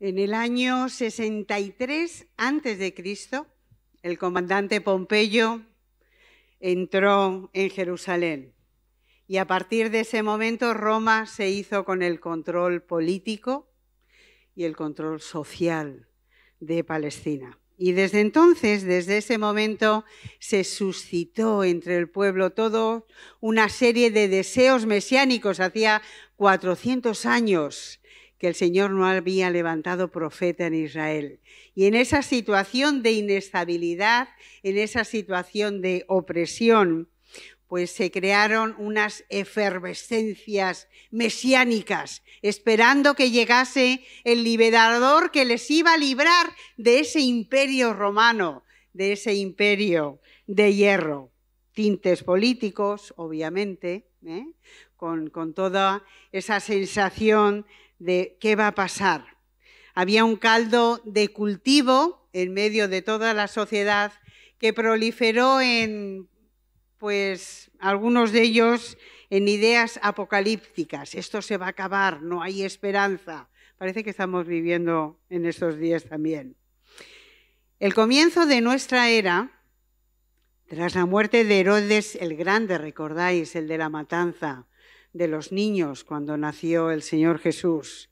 En el año 63 a.C., el comandante Pompeyo entró en Jerusalén y a partir de ese momento Roma se hizo con el control político y el control social de Palestina. Y desde entonces, desde ese momento, se suscitó entre el pueblo todo una serie de deseos mesiánicos. Hacía 400 años que el Señor no había levantado profeta en Israel. Y en esa situación de inestabilidad, en esa situación de opresión, pues se crearon unas efervescencias mesiánicas, esperando que llegase el liberador que les iba a librar de ese imperio romano, de ese imperio de hierro. Tintes políticos, obviamente, con toda esa sensación de qué va a pasar. Había un caldo de cultivo en medio de toda la sociedad que proliferó en, pues, algunos de ellos en ideas apocalípticas. Esto se va a acabar, no hay esperanza. Parece que estamos viviendo en estos días también. El comienzo de nuestra era, tras la muerte de Herodes el Grande, recordáis, el de la matanza de los niños cuando nació el Señor Jesús,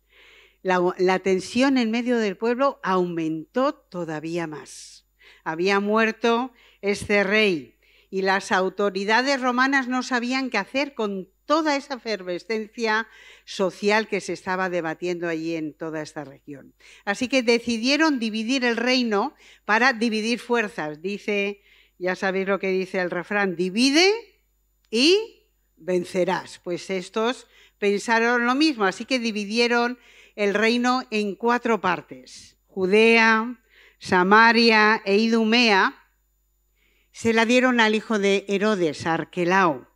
la tensión en medio del pueblo aumentó todavía más. Había muerto este rey y las autoridades romanas no sabían qué hacer con toda esa efervescencia social que se estaba debatiendo allí en toda esta región. Así que decidieron dividir el reino para dividir fuerzas. Dice, ya sabéis lo que dice el refrán, divide y vencerás. Pues estos pensaron lo mismo, así que dividieron el reino en 4 partes. Judea, Samaria e Idumea se la dieron al hijo de Herodes, Arquelao,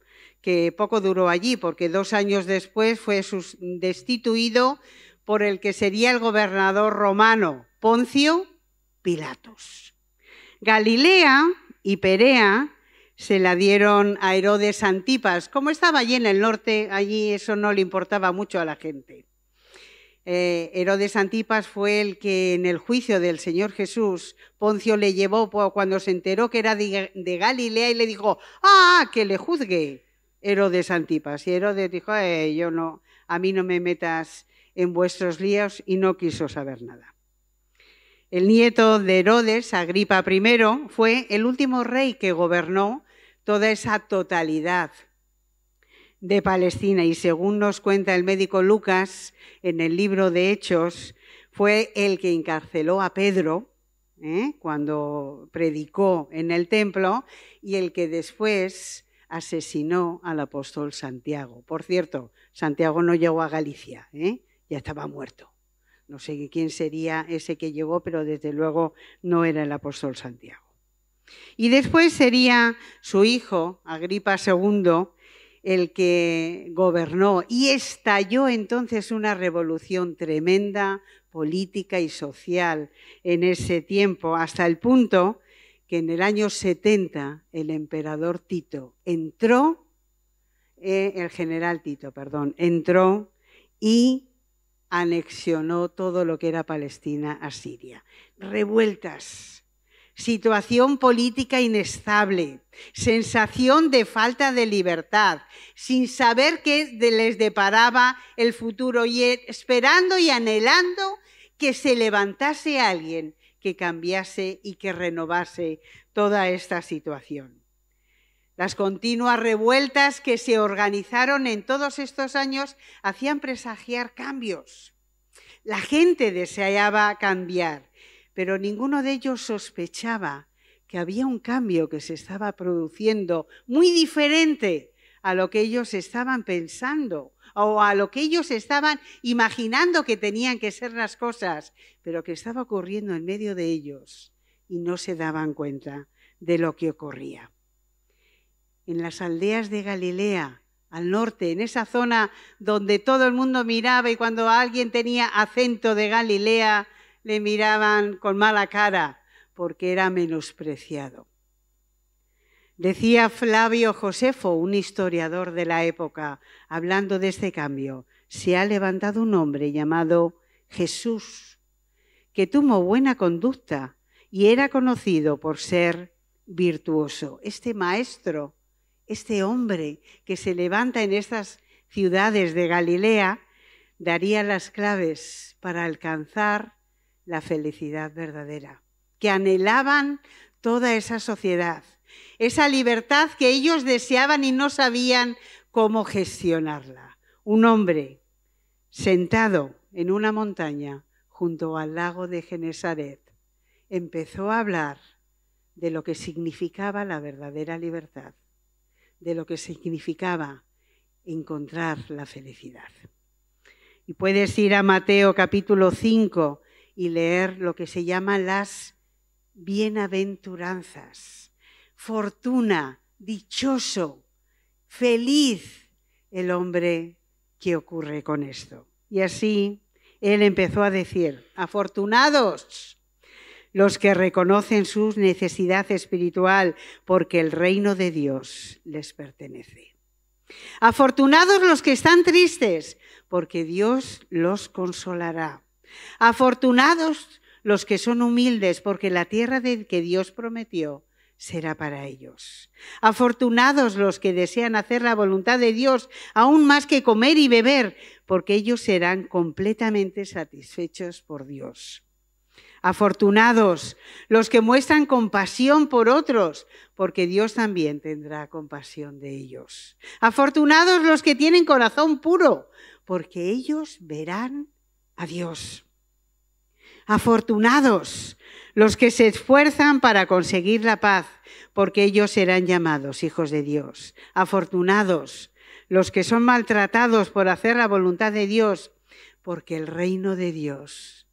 que poco duró allí porque 2 años después fue destituido por el que sería el gobernador romano, Poncio Pilatos. Galilea y Perea se la dieron a Herodes Antipas. Como estaba allí en el norte, allí eso no le importaba mucho a la gente. Herodes Antipas fue el que en el juicio del Señor Jesús, Poncio le llevó cuando se enteró que era de Galilea y le dijo, que le juzgue Herodes Antipas. Y Herodes dijo, yo no, a mí no me metas en vuestros líos, y no quiso saber nada. El nieto de Herodes, Agripa I, fue el último rey que gobernó toda esa totalidad de Palestina y según nos cuenta el médico Lucas en el libro de Hechos, fue el que encarceló a Pedro cuando predicó en el templo y el que después asesinó al apóstol Santiago. Por cierto, Santiago no llegó a Galicia, ya estaba muerto. No sé quién sería ese que llegó, pero desde luego no era el apóstol Santiago. Y después sería su hijo, Agripa II, el que gobernó y estalló entonces una revolución tremenda, política y social en ese tiempo, hasta el punto que en el año 70 el emperador Tito entró, el general Tito, perdón, entró y anexionó todo lo que era Palestina a Siria. Revueltas, situación política inestable, sensación de falta de libertad, sin saber qué les deparaba el futuro y esperando y anhelando que se levantase alguien que cambiase y que renovase toda esta situación. Las continuas revueltas que se organizaron en todos estos años hacían presagiar cambios. La gente deseaba cambiar, pero ninguno de ellos sospechaba que había un cambio que se estaba produciendo muy diferente a lo que ellos estaban pensando o a lo que ellos estaban imaginando que tenían que ser las cosas, pero que estaba ocurriendo en medio de ellos y no se daban cuenta de lo que ocurría. En las aldeas de Galilea, al norte, en esa zona donde todo el mundo miraba y cuando alguien tenía acento de Galilea, le miraban con mala cara porque era menospreciado. Decía Flavio Josefo, un historiador de la época, hablando de este cambio, se ha levantado un hombre llamado Jesús, que tuvo buena conducta y era conocido por ser virtuoso. Este maestro, este hombre que se levanta en estas ciudades de Galilea, daría las claves para alcanzar la felicidad verdadera, que anhelaban toda esa sociedad, esa libertad que ellos deseaban y no sabían cómo gestionarla. Un hombre sentado en una montaña junto al lago de Genesaret empezó a hablar de lo que significaba la verdadera libertad, de lo que significaba encontrar la felicidad. Y puedes ir a Mateo capítulo 5 y leer lo que se llaman las bienaventuranzas. Fortuna, dichoso, feliz el hombre que ocurre con esto. Y así él empezó a decir, afortunados los que reconocen su necesidad espiritual, porque el reino de Dios les pertenece. Afortunados los que están tristes, porque Dios los consolará. Afortunados los que son humildes, porque la tierra que Dios prometió será para ellos. Afortunados los que desean hacer la voluntad de Dios, aún más que comer y beber, porque ellos serán completamente satisfechos por Dios. Afortunados los que muestran compasión por otros, porque Dios también tendrá compasión de ellos. Afortunados los que tienen corazón puro, porque ellos verán a Dios. Afortunados los que se esfuerzan para conseguir la paz, porque ellos serán llamados hijos de Dios. Afortunados los que son maltratados por hacer la voluntad de Dios, porque el reino de Dios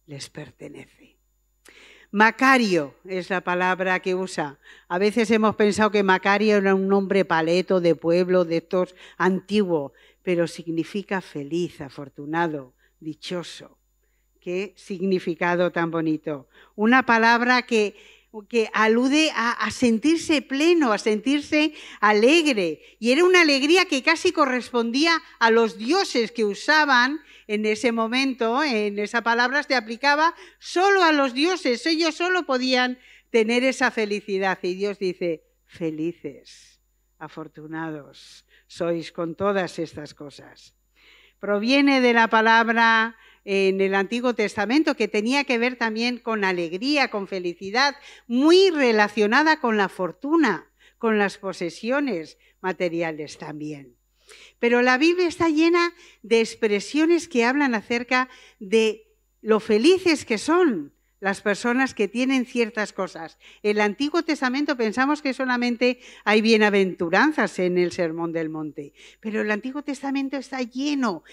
les pertenece. Macario es la palabra que usa. A veces hemos pensado que Macario era un nombre paleto de pueblo, de estos antiguo, pero significa feliz, afortunado, dichoso. Qué significado tan bonito. Una palabra que alude a sentirse pleno, a sentirse alegre. Y era una alegría que casi correspondía a los dioses que usaban en ese momento. En esa palabra se aplicaba solo a los dioses. Ellos solo podían tener esa felicidad. Y Dios dice, felices, afortunados sois con todas estas cosas. Proviene de la palabra en el Antiguo Testamento, que tenía que ver también con alegría, con felicidad, muy relacionada con la fortuna, con las posesiones materiales también. Pero la Biblia está llena de expresiones que hablan acerca de lo felices que son las personas que tienen ciertas cosas. En el Antiguo Testamento pensamos que solamente hay bienaventuranzas en el Sermón del Monte, pero el Antiguo Testamento está lleno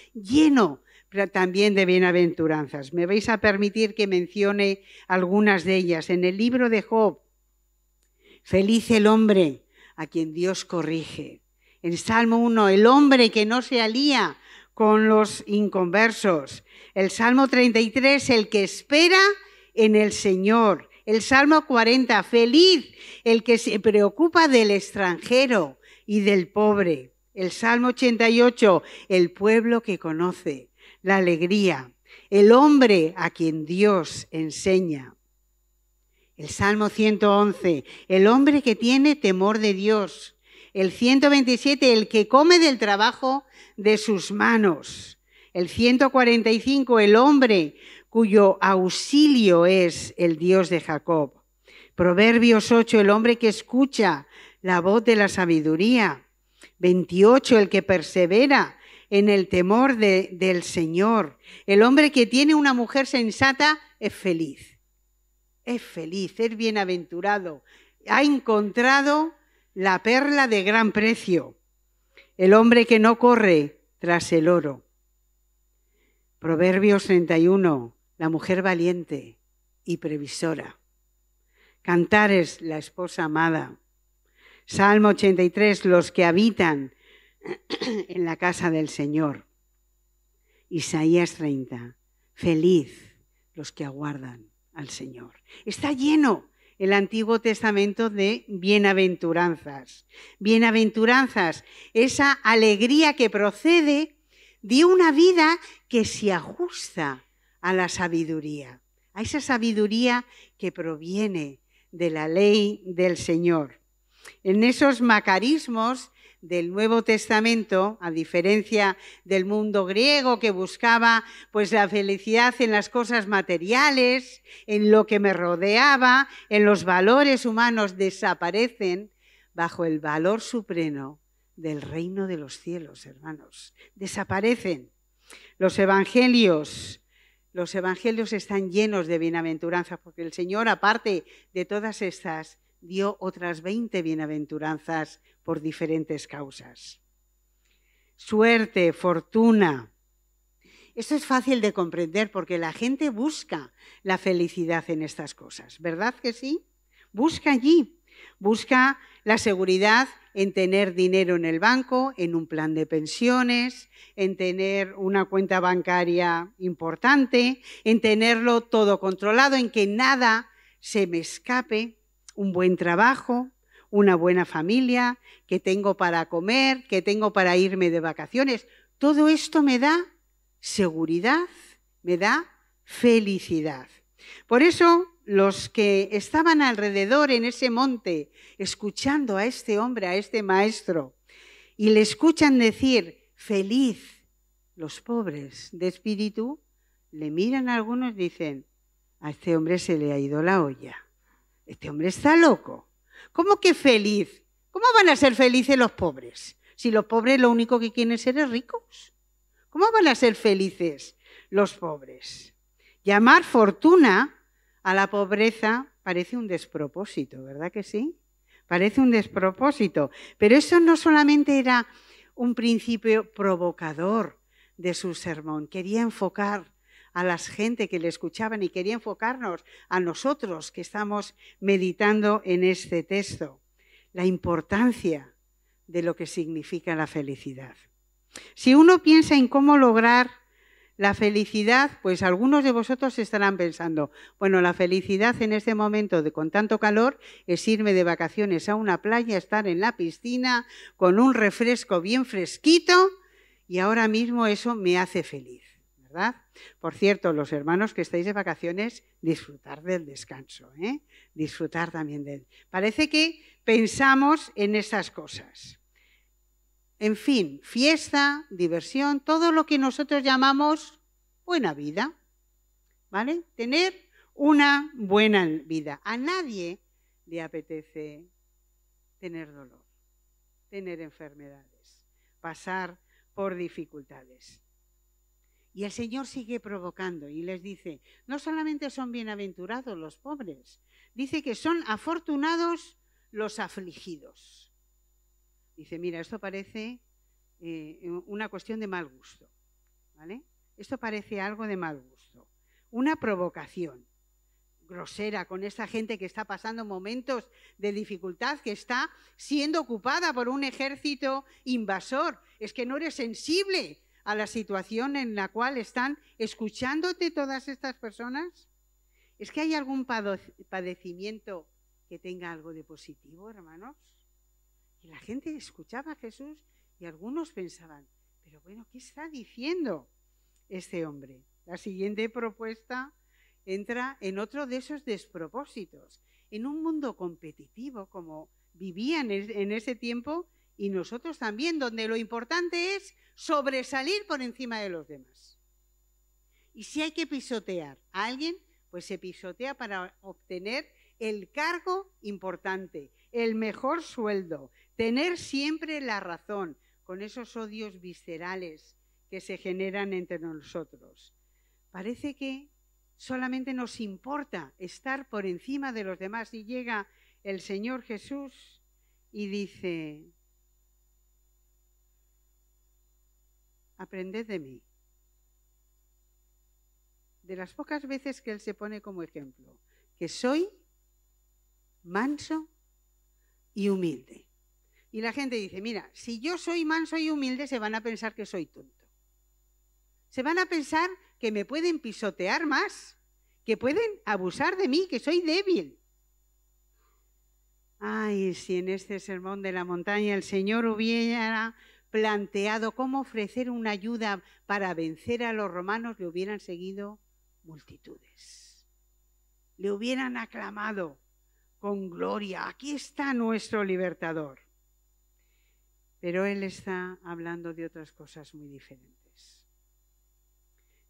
también de bienaventuranzas. Me vais a permitir que mencione algunas de ellas. En el libro de Job, feliz el hombre a quien Dios corrige. En Salmo 1, el hombre que no se alía con los inconversos. El Salmo 33, el que espera en el Señor. El Salmo 40, feliz el que se preocupa del extranjero y del pobre. El Salmo 88, el pueblo que conoce la alegría. El hombre a quien Dios enseña. El Salmo 111, el hombre que tiene temor de Dios. El 127, el que come del trabajo de sus manos. El 145, el hombre cuyo auxilio es el Dios de Jacob. Proverbios 8, el hombre que escucha la voz de la sabiduría. 28, el que persevera en el temor del Señor. El hombre que tiene una mujer sensata es feliz. Es feliz, es bienaventurado. Ha encontrado la perla de gran precio. El hombre que no corre tras el oro. Proverbios 31, la mujer valiente y previsora. Cantares, la esposa amada. Salmo 83, los que habitan en la casa del Señor. Isaías 30, feliz los que aguardan al Señor. Está lleno el Antiguo Testamento de bienaventuranzas. Bienaventuranzas, esa alegría que procede de una vida que se ajusta a la sabiduría, a esa sabiduría que proviene de la ley del Señor. En esos macarismos del Nuevo Testamento, a diferencia del mundo griego que buscaba pues la felicidad en las cosas materiales, en lo que me rodeaba, en los valores humanos, desaparecen bajo el valor supremo del reino de los cielos, hermanos. Desaparecen. Los evangelios están llenos de bienaventuranzas, porque el Señor, aparte de todas estas, dio otras 20 bienaventuranzas por diferentes causas. Suerte, fortuna. Esto es fácil de comprender porque la gente busca la felicidad en estas cosas, ¿verdad que sí? Busca allí, busca la seguridad en tener dinero en el banco, en un plan de pensiones, en tener una cuenta bancaria importante, en tenerlo todo controlado, en que nada se me escape, un buen trabajo, una buena familia, que tengo para comer, que tengo para irme de vacaciones. Todo esto me da seguridad, me da felicidad. Por eso los que estaban alrededor en ese monte, escuchando a este hombre, a este maestro, y le escuchan decir, feliz los pobres de espíritu, le miran a algunos y dicen, a este hombre se le ha ido la olla. Este hombre está loco. ¿Cómo que feliz? ¿Cómo van a ser felices los pobres? Si los pobres lo único que quieren ser es ricos. ¿Cómo van a ser felices los pobres? Llamar fortuna a la pobreza parece un despropósito, ¿verdad que sí? Parece un despropósito. Pero eso no solamente era un principio provocador de su sermón. Quería enfocar a la gente que le escuchaban y quería enfocarnos a nosotros que estamos meditando en este texto. La importancia de lo que significa la felicidad. Si uno piensa en cómo lograr la felicidad, pues algunos de vosotros estarán pensando, bueno, la felicidad en este momento con tanto calor es irme de vacaciones a una playa, estar en la piscina con un refresco bien fresquito y ahora mismo eso me hace feliz, ¿verdad? Por cierto, los hermanos que estáis de vacaciones, disfrutar del descanso, disfrutar también de él. Parece que pensamos en esas cosas. En fin, fiesta, diversión, todo lo que nosotros llamamos buena vida, ¿vale? Tener una buena vida. A nadie le apetece tener dolor, tener enfermedades, pasar por dificultades. Y el Señor sigue provocando y les dice, no solamente son bienaventurados los pobres, dice que son afortunados los afligidos. Dice, mira, esto parece una cuestión de mal gusto, ¿vale? Esto parece algo de mal gusto, una provocación grosera con esta gente que está pasando momentos de dificultad, que está siendo ocupada por un ejército invasor. Es que no eres sensible a la situación en la cual están escuchándote todas estas personas. ¿Es que hay algún padecimiento que tenga algo de positivo, hermanos? Y la gente escuchaba a Jesús y algunos pensaban, pero bueno, ¿qué está diciendo este hombre? La siguiente propuesta entra en otro de esos despropósitos. En un mundo competitivo como vivían en ese tiempo y nosotros también, donde lo importante es sobresalir por encima de los demás. Y si hay que pisotear a alguien, pues se pisotea para obtener el cargo importante, el mejor sueldo, tener siempre la razón, con esos odios viscerales que se generan entre nosotros. Parece que solamente nos importa estar por encima de los demás y llega el Señor Jesús y dice, aprended de mí. De las pocas veces que Él se pone como ejemplo, que soy manso y humilde. Y la gente dice, mira, si yo soy manso y humilde, se van a pensar que soy tonto. Se van a pensar que me pueden pisotear más, que pueden abusar de mí, que soy débil. Ay, si en este sermón de la montaña el Señor hubiera planteado cómo ofrecer una ayuda para vencer a los romanos, le hubieran seguido multitudes. le hubieran aclamado con gloria. Aquí está nuestro libertador. Pero él está hablando de otras cosas muy diferentes.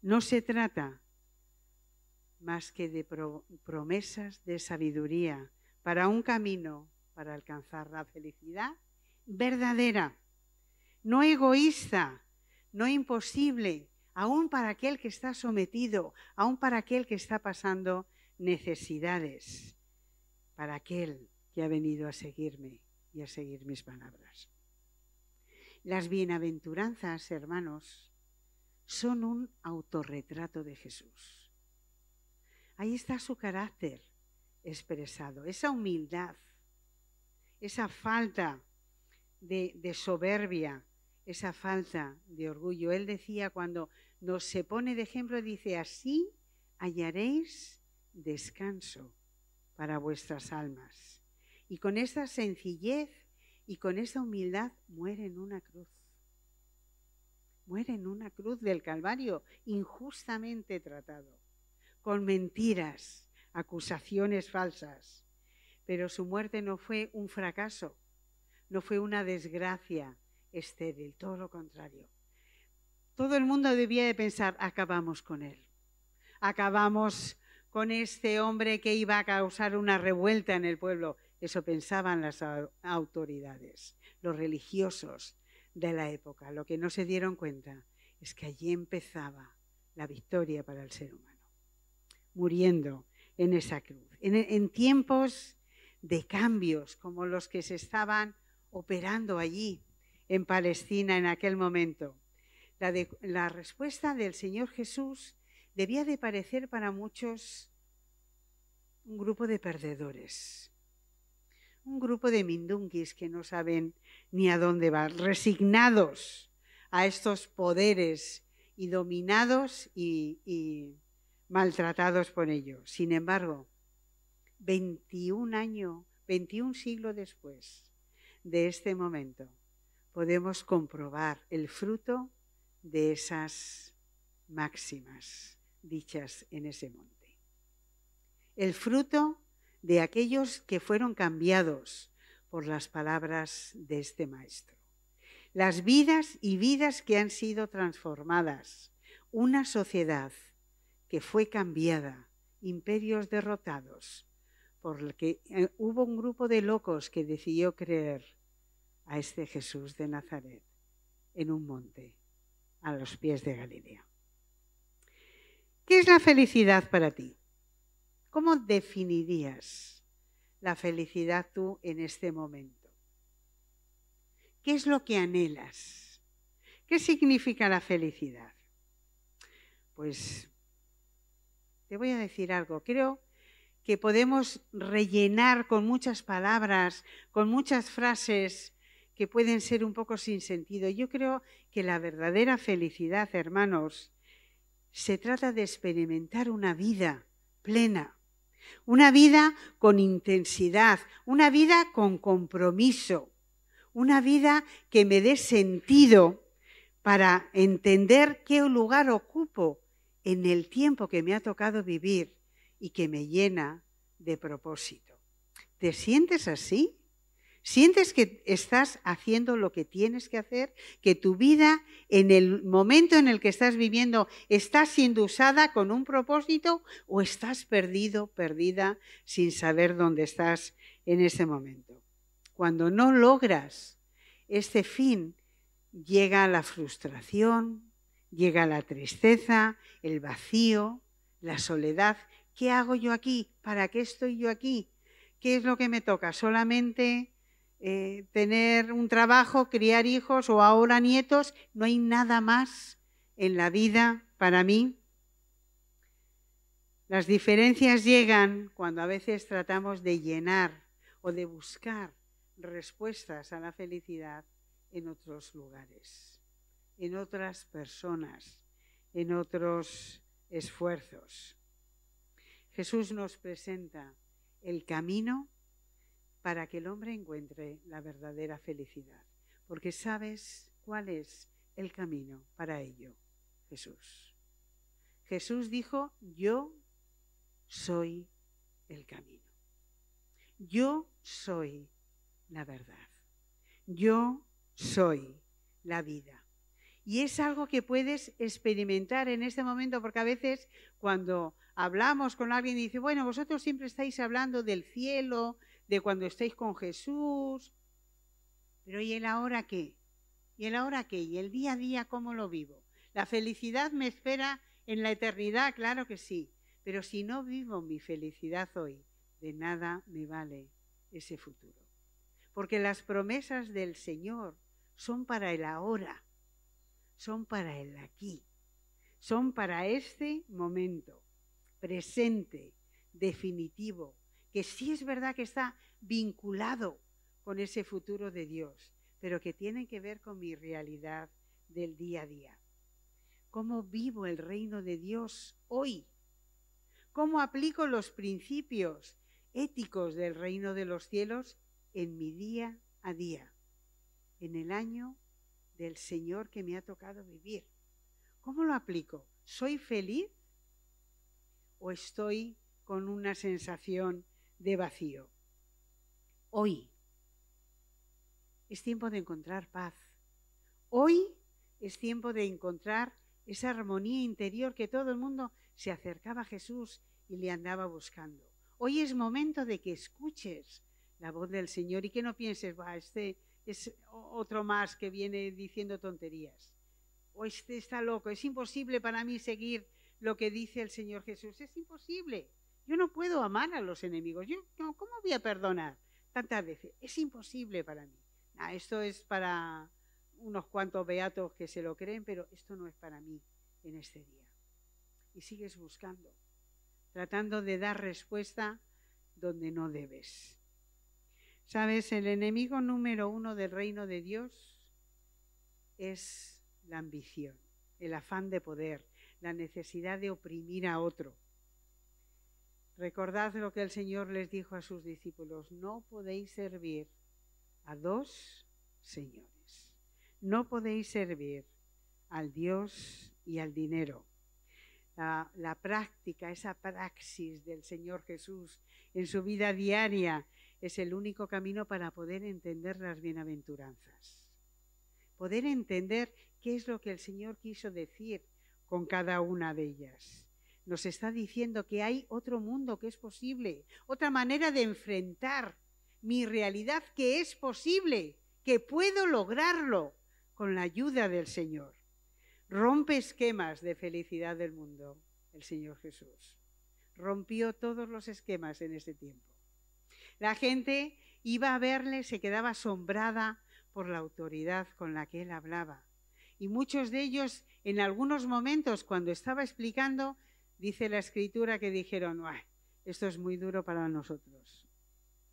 No se trata más que de promesas de sabiduría para un camino para alcanzar la felicidad verdadera, no egoísta, no imposible, aún para aquel que está sometido, aún para aquel que está pasando necesidades, para aquel que ha venido a seguirme y a seguir mis palabras. Las bienaventuranzas, hermanos, son un autorretrato de Jesús. Ahí está su carácter expresado, esa humildad, esa falta de soberbia, esa falta de orgullo. Él decía, cuando nos se pone de ejemplo, dice, así hallaréis descanso para vuestras almas. Y con esa sencillez y con esa humildad muere en una cruz. Muere en una cruz del Calvario, injustamente tratado, con mentiras, acusaciones falsas. Pero su muerte no fue un fracaso, no fue una desgracia estéril, todo lo contrario. Todo el mundo debía de pensar, acabamos con él. Acabamos con este hombre que iba a causar una revuelta en el pueblo. Eso pensaban las autoridades, los religiosos de la época. Lo que no se dieron cuenta es que allí empezaba la victoria para el ser humano, muriendo en esa cruz. En tiempos de cambios como los que se estaban operando allí en Palestina en aquel momento, la respuesta del Señor Jesús debía de parecer para muchos un grupo de perdedores, un grupo de mindunguis que no saben ni a dónde van, resignados a estos poderes y dominados y maltratados por ellos. Sin embargo, 21 siglos después de este momento, podemos comprobar el fruto de esas máximas dichas en ese monte. El fruto de aquellos que fueron cambiados por las palabras de este maestro. Las vidas y vidas que han sido transformadas. Una sociedad que fue cambiada, imperios derrotados, porque hubo un grupo de locos que decidió creer a este Jesús de Nazaret en un monte a los pies de Galilea. ¿Qué es la felicidad para ti? ¿Cómo definirías la felicidad tú en este momento? ¿Qué es lo que anhelas? ¿Qué significa la felicidad? Pues te voy a decir algo. Creo que podemos rellenar con muchas palabras, con muchas frases que pueden ser un poco sin sentido. Yo creo que la verdadera felicidad, hermanos, se trata de experimentar una vida plena, una vida con intensidad, una vida con compromiso, una vida que me dé sentido para entender qué lugar ocupo en el tiempo que me ha tocado vivir y que me llena de propósito. ¿Te sientes así? ¿Sientes que estás haciendo lo que tienes que hacer? ¿Que tu vida en el momento en el que estás viviendo está siendo usada con un propósito o estás perdido, perdida, sin saber dónde estás en ese momento? Cuando no logras este fin, llega la frustración, llega la tristeza, el vacío, la soledad. ¿Qué hago yo aquí? ¿Para qué estoy yo aquí? ¿Qué es lo que me toca? ¿Solamente tener un trabajo, criar hijos o ahora nietos? ¿No hay nada más en la vida para mí? Las diferencias llegan cuando a veces tratamos de llenar o de buscar respuestas a la felicidad en otros lugares, en otras personas, en otros esfuerzos. Jesús nos presenta el camino para que el hombre encuentre la verdadera felicidad. Porque ¿sabes cuál es el camino para ello? Jesús. Jesús dijo, yo soy el camino. Yo soy la verdad. Yo soy la vida. Y es algo que puedes experimentar en este momento, porque a veces cuando hablamos con alguien y dice, bueno, vosotros siempre estáis hablando del cielo, de cuando estáis con Jesús, pero ¿y el ahora qué? ¿Y el ahora qué? ¿Y el día a día cómo lo vivo? ¿La felicidad me espera en la eternidad? Claro que sí, pero si no vivo mi felicidad hoy, de nada me vale ese futuro. Porque las promesas del Señor son para el ahora, son para el aquí, son para este momento presente, definitivo, que sí es verdad que está vinculado con ese futuro de Dios, pero que tiene que ver con mi realidad del día a día. ¿Cómo vivo el reino de Dios hoy? ¿Cómo aplico los principios éticos del reino de los cielos en mi día a día, en el año del Señor que me ha tocado vivir? ¿Cómo lo aplico? ¿Soy feliz o estoy con una sensación de vacío? Hoy es tiempo de encontrar paz. Hoy es tiempo de encontrar esa armonía interior que todo el mundo se acercaba a Jesús y le andaba buscando. Hoy es momento de que escuches la voz del Señor y que no pienses, este es otro más que viene diciendo tonterías. O este está loco, es imposible para mí seguir lo que dice el Señor Jesús. Es imposible. Yo no puedo amar a los enemigos. ¿Cómo voy a perdonar tantas veces? Es imposible para mí. Esto es para unos cuantos beatos que se lo creen, pero esto no es para mí en este día. Y sigues buscando, tratando de dar respuesta donde no debes. ¿Sabes? El enemigo número 1 del reino de Dios es la ambición, el afán de poder, la necesidad de oprimir a otro. Recordad lo que el Señor les dijo a sus discípulos: no podéis servir a dos señores. No podéis servir al Dios y al dinero. La práctica, esa praxis del Señor Jesús en su vida diaria es el único camino para poder entender las bienaventuranzas. Poder entender qué es lo que el Señor quiso decir con cada una de ellas. Nos está diciendo que hay otro mundo que es posible, otra manera de enfrentar mi realidad que es posible, que puedo lograrlo con la ayuda del Señor. Rompe esquemas de felicidad del mundo, el Señor Jesús. Rompió todos los esquemas en ese tiempo. La gente iba a verle, se quedaba asombrada por la autoridad con la que él hablaba. Y muchos de ellos, en algunos momentos, cuando estaba explicando, dice la Escritura que dijeron: esto es muy duro para nosotros.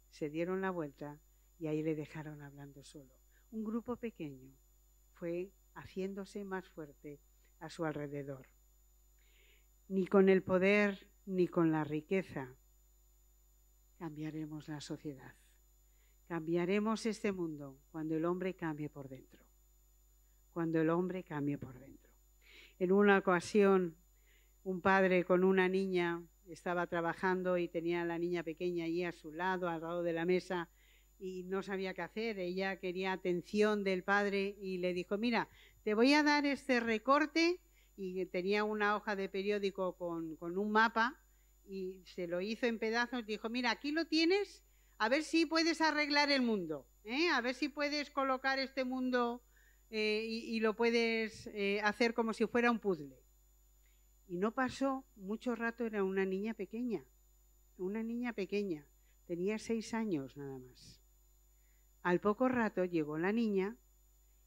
Se dieron la vuelta y ahí le dejaron hablando solo. Un grupo pequeño fue haciéndose más fuerte a su alrededor. Ni con el poder ni con la riqueza cambiaremos la sociedad. Cambiaremos este mundo cuando el hombre cambie por dentro. Cuando el hombre cambie por dentro. En una ocasión, un padre con una niña estaba trabajando y tenía a la niña pequeña allí a su lado, al lado de la mesa, y no sabía qué hacer. Ella quería atención del padre y le dijo: mira, te voy a dar este recorte, y tenía una hoja de periódico con un mapa y se lo hizo en pedazos. Dijo: mira, aquí lo tienes, a ver si puedes arreglar el mundo, a ver si puedes colocar este mundo y lo puedes hacer como si fuera un puzzle. Y no pasó mucho rato, era una niña pequeña, tenía 6 años nada más. Al poco rato llegó la niña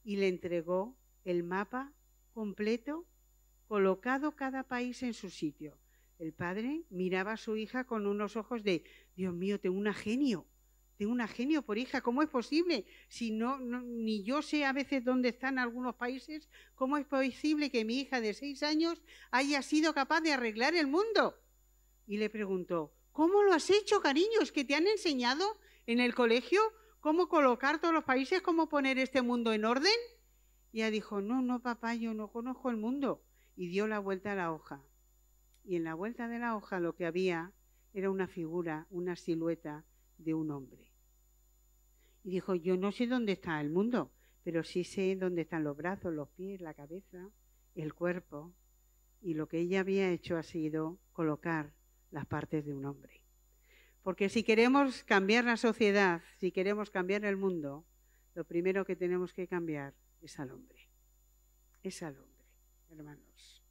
y le entregó el mapa completo, colocado cada país en su sitio. El padre miraba a su hija con unos ojos de: Dios mío, tengo una genio por hija, ¿cómo es posible? Si no, ni yo sé a veces dónde están algunos países, ¿cómo es posible que mi hija de 6 años haya sido capaz de arreglar el mundo? Y le preguntó: ¿cómo lo has hecho, cariño? ¿Es que te han enseñado en el colegio cómo colocar todos los países, cómo poner este mundo en orden? Y ella dijo: no, papá, yo no conozco el mundo. Y dio la vuelta a la hoja. Y en la vuelta de la hoja lo que había era una figura, una silueta de un hombre. Y dijo, yo no sé dónde está el mundo, pero sí sé dónde están los brazos, los pies, la cabeza, el cuerpo. Y lo que ella había hecho ha sido colocar las partes de un hombre. Porque si queremos cambiar la sociedad, si queremos cambiar el mundo, lo primero que tenemos que cambiar es al hombre. Es al hombre, hermanos.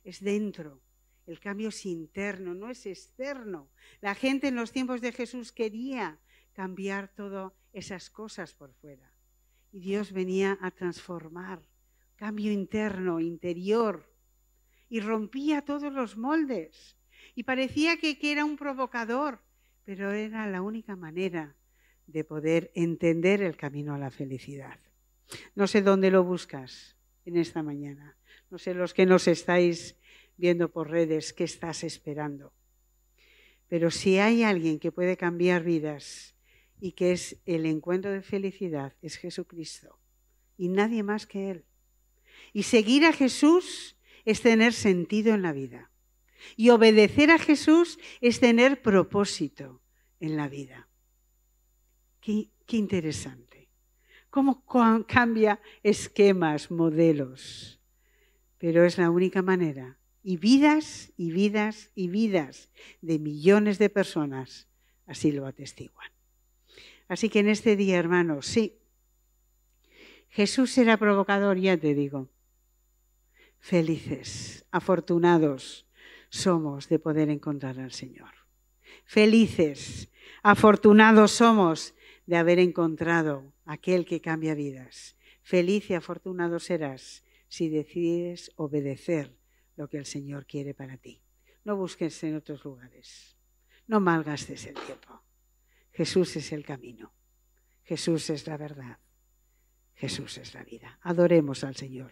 Es dentro. El cambio es interno, no es externo. La gente en los tiempos de Jesús quería cambiar todas esas cosas por fuera. Y Dios venía a transformar. Cambio interno, interior. Y rompía todos los moldes. Y parecía que era un provocador, pero era la única manera de poder entender el camino a la felicidad. No sé dónde lo buscas en esta mañana. No sé los que nos estáis viendo por redes qué estás esperando. Pero si hay alguien que puede cambiar vidas y que es el encuentro de felicidad, es Jesucristo. Y nadie más que Él. Y seguir a Jesús es tener sentido en la vida. Y obedecer a Jesús es tener propósito en la vida. Qué interesante. Cómo cambia esquemas, modelos. Pero es la única manera. Y vidas y vidas y vidas de millones de personas así lo atestiguan. Así que en este día, hermanos, sí, Jesús era provocador, ya te digo. Felices, afortunados somos de poder encontrar al Señor. Felices, afortunados somos de haber encontrado aquel que cambia vidas. Feliz y afortunado serás si decides obedecer lo que el Señor quiere para ti. No busques en otros lugares. No malgastes el tiempo. Jesús es el camino. Jesús es la verdad. Jesús es la vida. Adoremos al Señor.